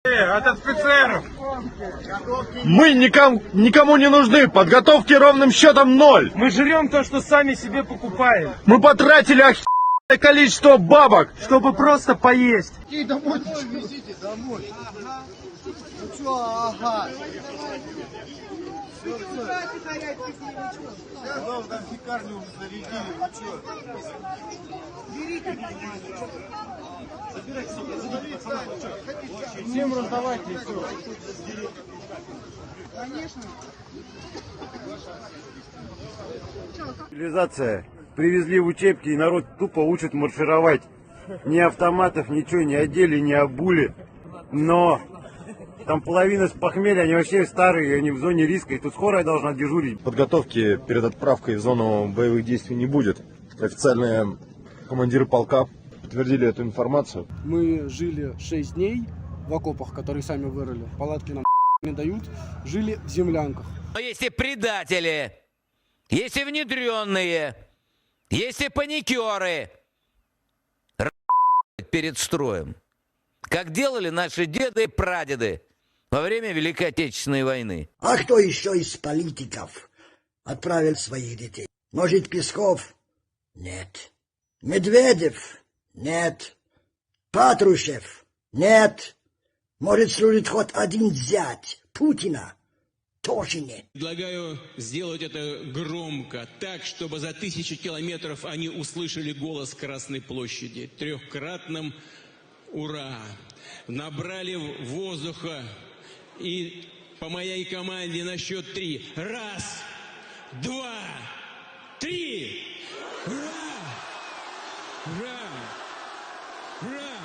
не от офицеров. Мы никому не нужны. Подготовки ровным счетом 0. Мы жрем то, что сами себе покупаем. Мы потратили охеренное количество бабок, чтобы просто поесть. Иди домой, везите домой. Ага. Ну что, ага. Все. Главное, там пекарню уже зарядили, вы что? Берите. Всем раздавайте и все. Конечно. Цивилизация. Привезли в учебки, и народ тупо учат маршировать. Ни автоматов, ничего не одели, не обули. Но там половина с похмелья, они вообще старые, они в зоне риска, и тут скорая должна дежурить. Подготовки перед отправкой в зону боевых действий не будет. Официальные командиры полка подтвердили эту информацию. Мы жили 6 дней в окопах, которые сами вырыли. Палатки нам не дают. Жили в землянках. Но есть и предатели, есть и внедренные, есть и паникеры перед строем. Как делали наши деды и прадеды во время Великой Отечественной войны. А кто еще из политиков отправил своих детей? Может, Песков? Нет. Медведев? Нет. Патрушев? Нет. Может, служит хоть один зять Путина? Тоже нет. Предлагаю сделать это громко, так, чтобы за 1000 километров они услышали голос Красной площади. Трехкратным «Ура!». Набрали воздуха и по моей команде на счет 3. 1, 2, 3. Ура! Ура! Ура!